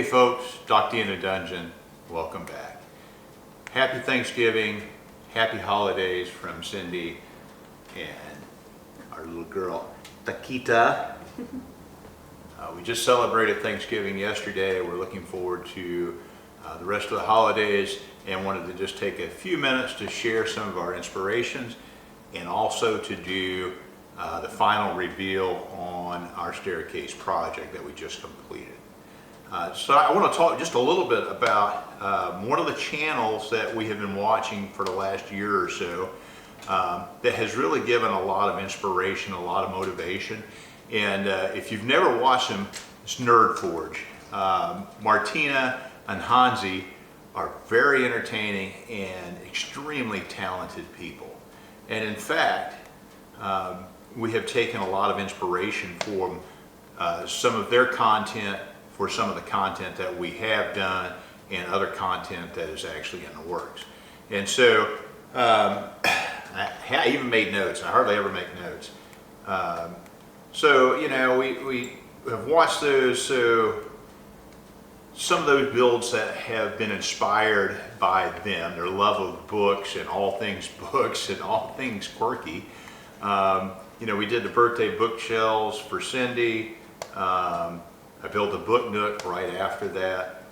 folks, Doc D in the Dungeon, welcome back. Happy Thanksgiving, happy holidays from Cindy and our little girl, Taquita. We just celebrated Thanksgiving yesterday. We're looking forward to the rest of the holidays and wanted to just take a few minutes to share some of our inspirations and also to do the final reveal on our staircase project that we just completed. So I want to talk just a little bit about one of the channels that we have been watching for the last year or so that has really given a lot of inspiration, a lot of motivation. And if you've never watched them, it's NerdForge. Martina and Hansi are very entertaining and extremely talented people. And in fact, we have taken a lot of inspiration from some of their content for some of the content that we have done and other content that is actually in the works. And so I even made notes. I hardly ever make notes. So, you know, we have watched those. So some of those builds that have been inspired by them, their love of books and all things quirky. You know, we did the birthday bookshelves for Cindy. I built a book nook right after that.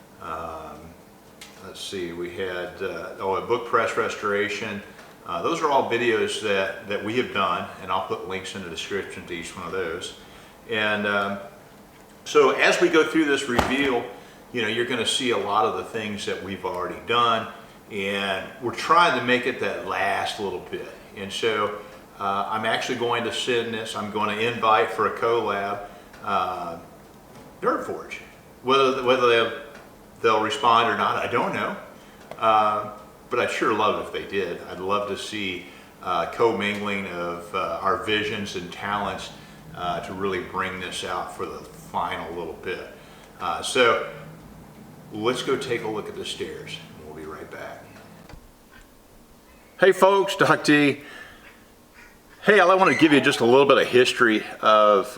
Let's see, we had a book press restoration. Those are all videos that we have done, and I'll put links in the description to each one of those. And so as we go through this reveal, you know, you're going to see a lot of the things that we've already done, and we're trying to make it that last little bit. And so I'm actually going to send this, I'm going to invite for a collab NerdForge. Whether they'll respond or not, I don't know. But I'd sure love it if they did. I'd love to see co-mingling of our visions and talents to really bring this out for the final little bit. So let's go take a look at the stairs. We'll be right back. Hey folks, Doc D. Hey, I want to give you just a little bit of history of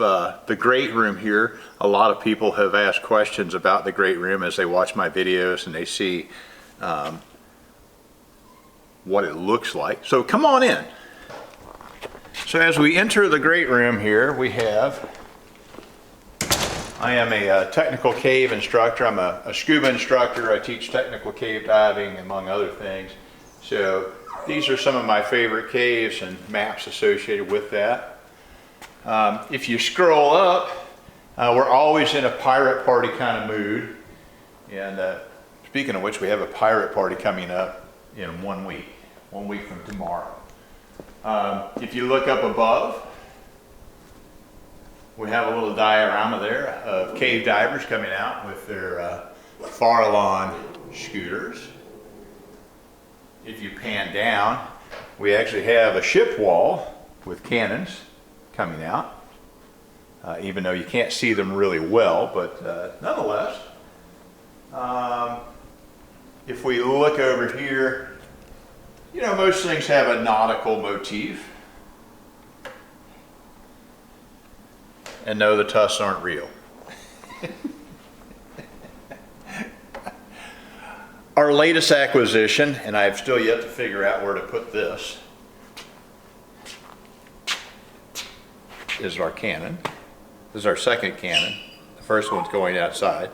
the great room here. A lot of people have asked questions about the great room as they watch my videos and they see what it looks like. So come on in. So as we enter the great room here, we have, I am a technical cave instructor. I'm a scuba instructor. I teach technical cave diving, among other things. So these are some of my favorite caves and maps associated with that. If you scroll up, we're always in a pirate party kind of mood. And speaking of which, we have a pirate party coming up in 1 week from tomorrow. If you look up above, we have a little diorama there of cave divers coming out with their Farallon scooters. If you pan down, we actually have a ship wall with cannons coming out, even though you can't see them really well, but nonetheless. If we look over here, you know, most things have a nautical motif. And no, the tusks aren't real. Our latest acquisition, and I've still yet to figure out where to put this, is our cannon. This is our second cannon. The first one's going outside.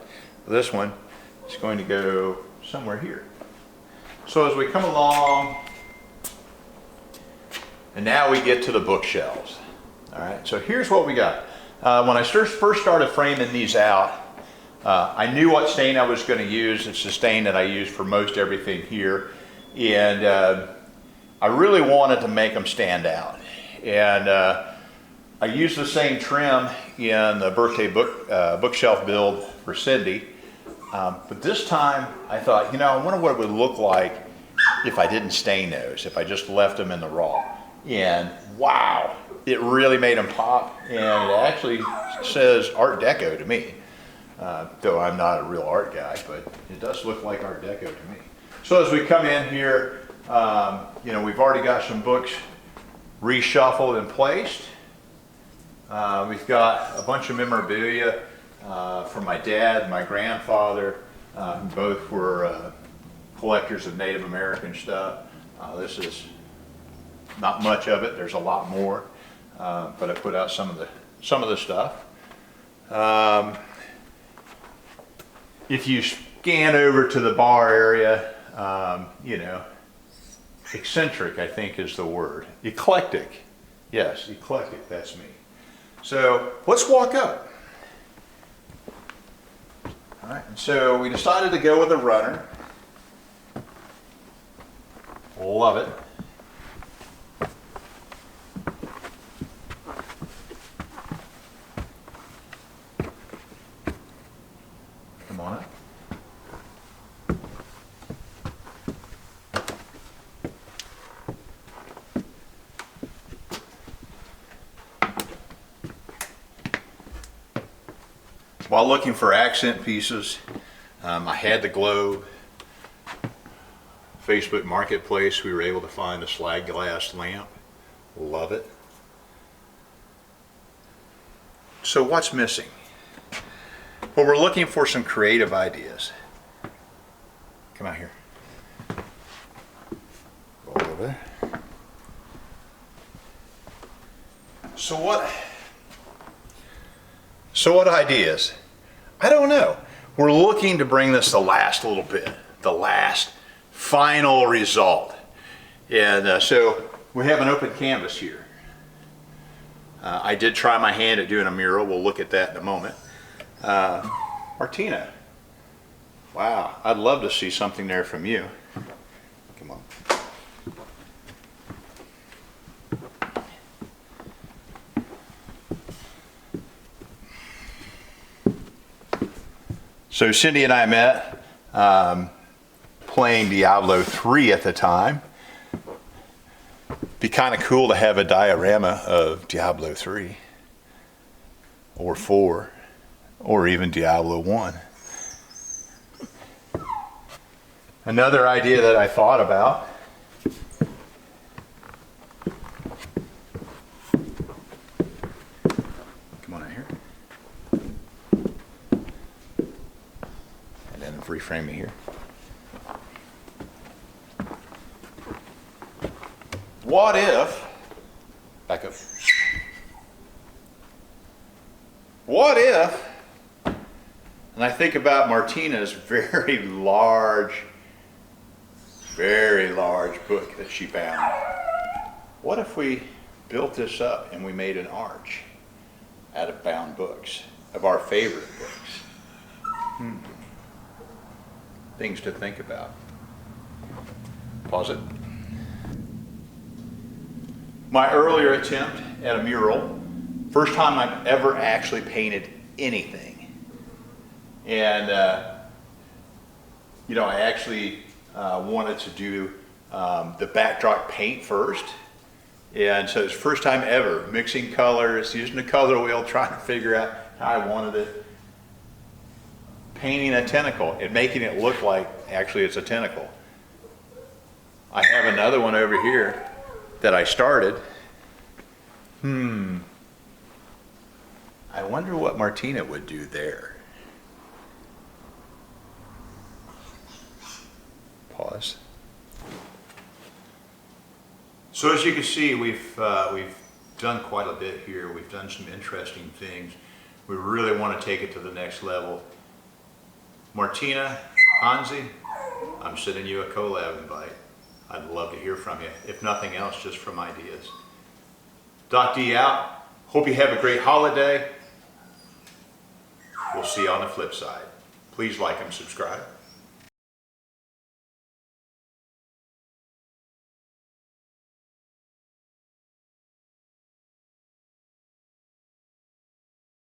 This one is going to go somewhere here. So as we come along, and now we get to the bookshelves. All right, so here's what we got. When I first started framing these out, I knew what stain I was going to use. It's the stain that I use for most everything here. And I really wanted to make them stand out. And I used the same trim in the birthday bookshelf build for Cindy. But this time I thought, you know, I wonder what it would look like if I didn't stain those, if I just left them in the raw. And wow, it really made them pop. And it actually says Art Deco to me. Though I'm not a real art guy, but it does look like Art Deco to me. So as we come in here, you know, we've already got some books reshuffled and placed. We've got a bunch of memorabilia from my dad and my grandfather, who both were collectors of Native American stuff. This is not much of it. There's a lot more, but I put out some of the stuff. If you scan over to the bar area, you know, eccentric, I think is the word. Eclectic. Yes, eclectic, that's me. So let's walk up. All right, and so we decided to go with a runner. Love it. Come on up. While looking for accent pieces, I had the globe. Facebook Marketplace, we were able to find a slag glass lamp. Love it. So what's missing? Well, we're looking for some creative ideas. Come out here. Go over there. So what ideas? I don't know. We're looking to bring this the last little bit, the last final result. And so we have an open canvas here. I did try my hand at doing a mural. We'll look at that in a moment. Martina, wow, I'd love to see something there from you. Come on. So Cindy and I met playing Diablo 3 at the time. Be kind of cool to have a diorama of Diablo 3 or 4 or even Diablo 1. Another idea that I thought about reframe me here. What if, back up. What if, and I think about Martina's very large book that she bound. What if we built this up and we made an arch out of bound books, of our favorite books? Things to think about. Pause it. My earlier attempt at a mural, first time I've ever actually painted anything. And, you know, I actually wanted to do the backdrop paint first. And so it's the first time ever mixing colors, using the color wheel, trying to figure out how I wanted it. Painting a tentacle and making it look like actually it's a tentacle. I have another one over here that I started. I wonder what Martina would do there. Pause. So as you can see, we've done quite a bit here. We've done some interesting things. We really want to take it to the next level. Martina, Hansi, I'm sending you a collab invite. I'd love to hear from you, if nothing else, just from ideas. Doc D out. Hope you have a great holiday. We'll see you on the flip side. Please like and subscribe.